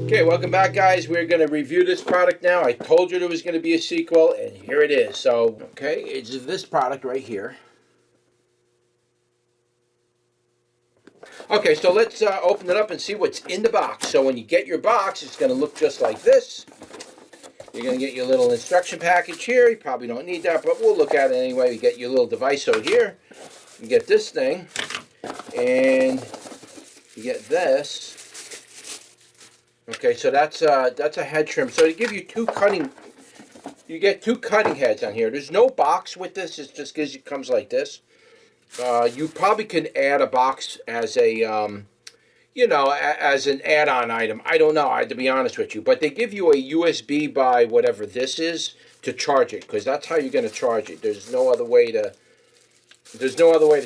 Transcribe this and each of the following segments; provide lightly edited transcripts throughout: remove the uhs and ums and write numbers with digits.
Okay, welcome back, guys. We're going to review this product now. I told you there was going to be a sequel, and here it is. So, okay, it's this product right here. Okay, so let's open it up and see what's in the box. So when you get your box, it's going to look just like this. You're going to get your little instruction package here. You probably don't need that, but we'll look at it anyway. You get your little device over here. You get this thing, and you get this. Okay, so that's a head trim. So they give you you get two cutting heads on here. There's no box with this. It just comes like this. You probably can add a box as a, as an add-on item. I don't know, to be honest with you. But they give you a USB by whatever this is to charge it, because that's how you're going to charge it. There's no other way to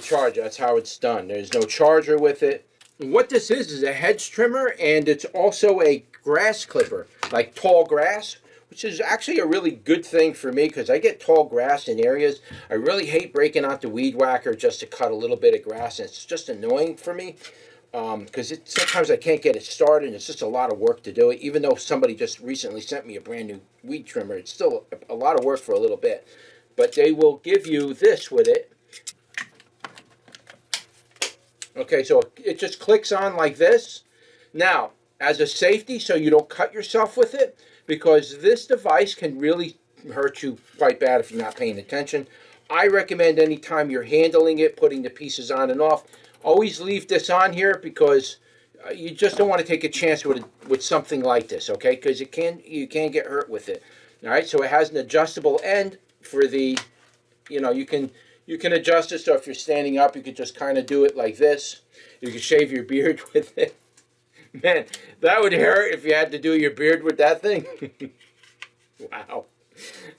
charge it. That's how it's done. There's no charger with it. What this is a hedge trimmer, and it's also a grass clipper, like tall grass, which is actually a really good thing for me because I get tall grass in areas. I really hate breaking out the weed whacker just to cut a little bit of grass, and it's just annoying for me because sometimes I can't get it started, and it's just a lot of work to do it. Even though somebody just recently sent me a brand new weed trimmer, it's still a lot of work for a little bit. But they will give you this with it. Okay, so it just clicks on like this. Now, as a safety, so you don't cut yourself with it, because this device can really hurt you quite bad if you're not paying attention. I recommend anytime you're handling it, putting the pieces on and off, always leave this on here, because you just don't want to take a chance with something like this, okay? Because you can get hurt with it. All right, so it has an adjustable end for the, you can adjust it, so if you're standing up, you could just kind of do it like this. You can shave your beard with it. Man, that would hurt if you had to do your beard with that thing. Wow.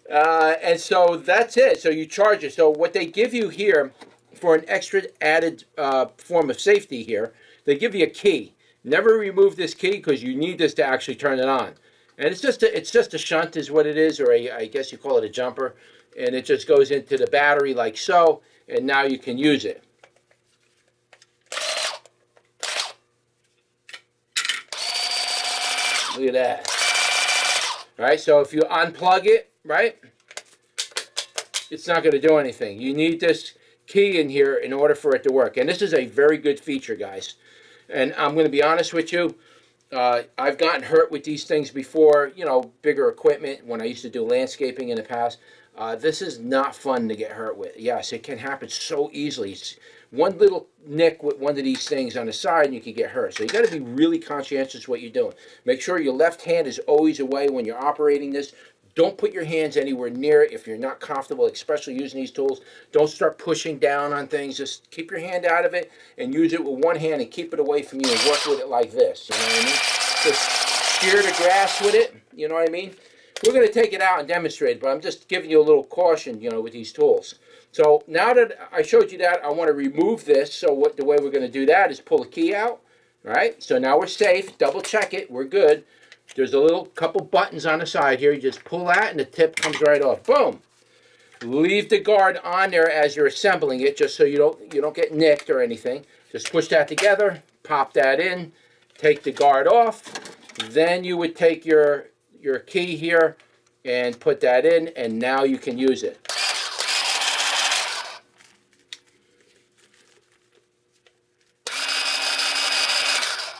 And so that's it. So you charge it. So what they give you here for an extra added form of safety here, they give you a key. Never remove this key because you need this to actually turn it on. And it's just a shunt is what it is, or I guess you call it a jumper. And it just goes into the battery like so, and now you can use it. Look at that. All right, so if you unplug it, right, it's not going to do anything. You need this key in here in order for it to work. And this is a very good feature, guys. And I'm going to be honest with you. I've gotten hurt with these things before, bigger equipment when I used to do landscaping in the past. This is not fun to get hurt with. Yes, it can happen so easily. It's one little nick with one of these things on the side and you can get hurt. So you got to be really conscientious what you're doing. Make sure your left hand is always away when you're operating this. Don't put your hands anywhere near it if you're not comfortable, especially using these tools. Don't start pushing down on things. Just keep your hand out of it and use it with one hand and keep it away from you and work with it like this. You know what I mean? Just shear the grass with it. You know what I mean? We're going to take it out and demonstrate it, but I'm just giving you a little caution, with these tools. So now that I showed you that, I want to remove this. So the way we're going to do that is pull a key out. All right? So now we're safe. Double check it. We're good. There's a couple buttons on the side here. You just pull that and the tip comes right off. Boom. Leave the guard on there as you're assembling it, just so you don't get nicked or anything. Just push that together, pop that in, take the guard off. Then you would take your key here and put that in, and now you can use it.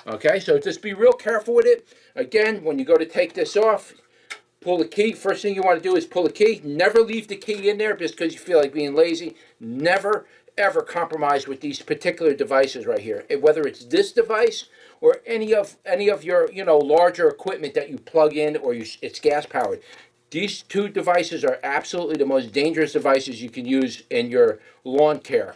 Okay, so just be real careful with it. Again, when you go to take this off, pull the key. First thing you want to do is pull the key. Never leave the key in there just because you feel like being lazy. Never, ever compromise with these particular devices right here. Whether it's this device or any of your larger equipment that you plug in, or it's gas powered. These two devices are absolutely the most dangerous devices you can use in your lawn care.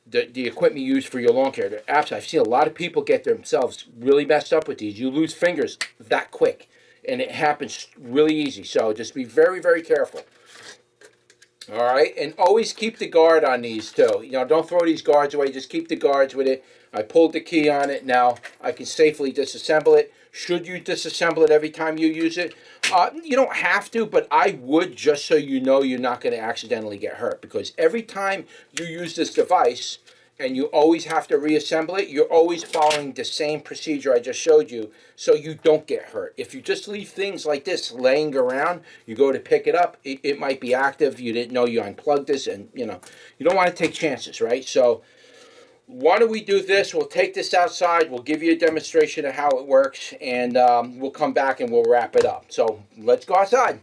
The equipment you use for your lawn care. I've seen a lot of people get themselves really messed up with these. You lose fingers that quick, and it happens really easy. So just be very, very careful. All right, and always keep the guard on these too. Don't throw these guards away. Just keep the guards with it. I pulled the key on it. Now I can safely disassemble it. Should you disassemble it every time you use it? You don't have to, but I would, just so you know you're not going to accidentally get hurt. Because every time you use this device, and you always have to reassemble it, you're always following the same procedure I just showed you so you don't get hurt. If you just leave things like this laying around, you go to pick it up, it might be active, you didn't know you unplugged this, and you know, you don't want to take chances, right? So why don't we do this? We'll take this outside, we'll give you a demonstration of how it works, and we'll come back and we'll wrap it up. So let's go outside.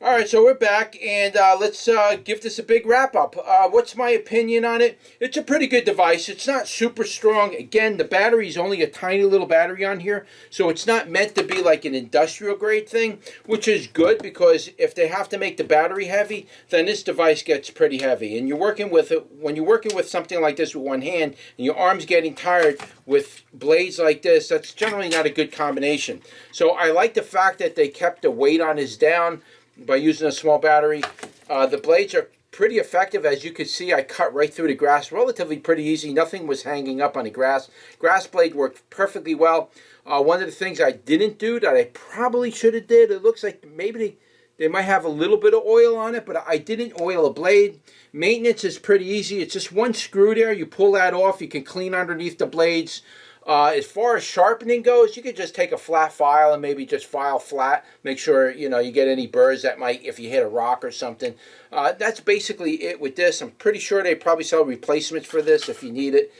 All right, so we're back, and let's give this a big wrap-up. What's my opinion on it? It's a pretty good device. It's not super strong. Again, the battery is only a tiny little battery on here, so it's not meant to be like an industrial-grade thing, which is good, because if they have to make the battery heavy, then this device gets pretty heavy. And you're working with it, when you're working with something like this with one hand, and your arm's getting tired with blades like this, that's generally not a good combination. So I like the fact that they kept the weight on this down by using a small battery. The blades are pretty effective. As you can see, I cut right through the grass relatively pretty easy. Nothing was hanging up on the grass. Grass blade worked perfectly well. One of the things I didn't do that I probably should have did, it looks like maybe they might have a little bit of oil on it, but I didn't oil a blade. Maintenance is pretty easy. It's just one screw there. You pull that off. You can clean underneath the blades. As far as sharpening goes, you could just take a flat file and maybe just file flat. Make sure, you know, you get any burrs that might, if you hit a rock or something. That's basically it with this. I'm pretty sure they probably sell replacements for this if you need it.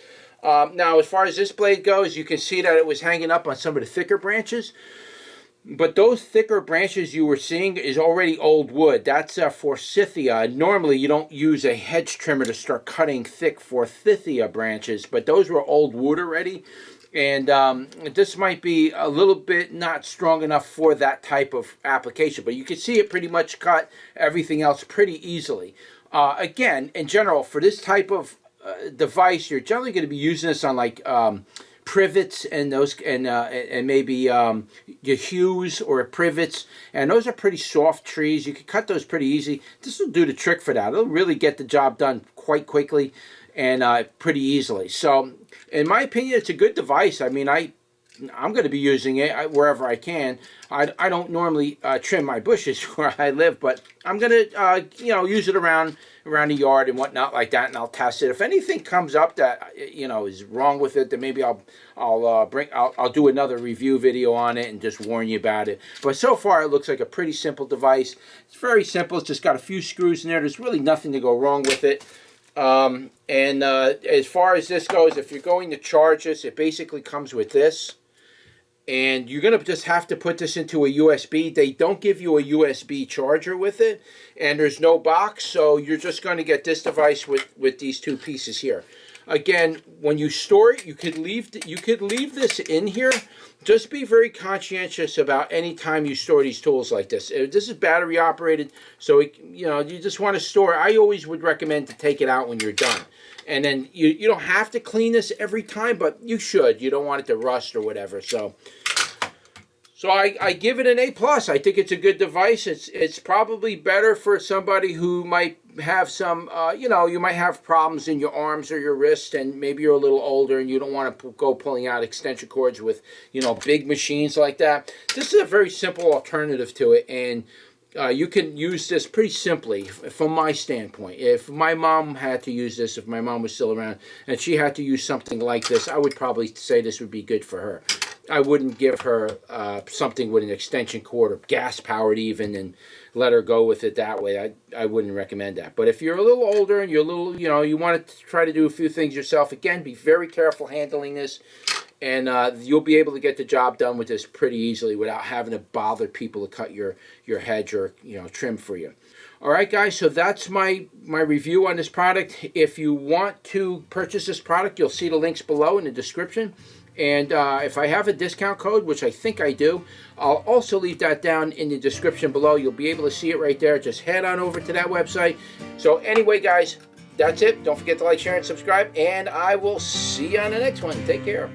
Now, as far as this blade goes, you can see that it was hanging up on some of the thicker branches. But those thicker branches you were seeing is already old wood. That's forsythia. Normally, you don't use a hedge trimmer to start cutting thick forsythia branches, but those were old wood already. And this might be a little bit not strong enough for that type of application, but you can see it pretty much cut everything else pretty easily. Again, in general, for this type of device, you're generally going to be using this on like privets and those, and maybe your hews or privets, and those are pretty soft trees. You can cut those pretty easy. This will do the trick for that. It'll really get the job done quite quickly and pretty easily. So in my opinion, it's a good device. I mean, I'm going to be using it wherever I can. I don't normally trim my bushes where I live, but I'm going to use it around the yard and whatnot like that, and I'll test it. If anything comes up that is wrong with it, then maybe I'll do another review video on it and just warn you about it. But so far, it looks like a pretty simple device. It's very simple. It's just got a few screws in there. There's really nothing to go wrong with it. As far as this goes, if you're going to charge this, it basically comes with this. And you're going to just have to put this into a USB. They don't give you a USB charger with it, and there's no box, so you're just going to get this device with these two pieces here. Again, when you store it, you could leave this in here. Just be very conscientious about any time you store these tools like this. This is battery operated, so you just want to store. I always would recommend to take it out when you're done. And then you don't have to clean this every time, but you should. You don't want it to rust or whatever. So I give it an A+. I think it's a good device. It's probably better for somebody who might have some, you might have problems in your arms or your wrist, and maybe you're a little older and you don't want to go pulling out extension cords with, big machines like that. This is a very simple alternative to it, and you can use this pretty simply from my standpoint. If my mom had to use this, if my mom was still around, and she had to use something like this, I would probably say this would be good for her. I wouldn't give her something with an extension cord or gas-powered even and let her go with it that way. I wouldn't recommend that. But if you're a little older and you're a little, you want to try to do a few things yourself, again, be very careful handling this. And you'll be able to get the job done with this pretty easily without having to bother people to cut your hedge or trim for you. All right, guys, so that's my review on this product. If you want to purchase this product, you'll see the links below in the description. And if I have a discount code, which I think I do, I'll also leave that down in the description below. You'll be able to see it right there. Just head on over to that website. So anyway, guys, that's it. Don't forget to like, share, and subscribe. And I will see you on the next one. Take care.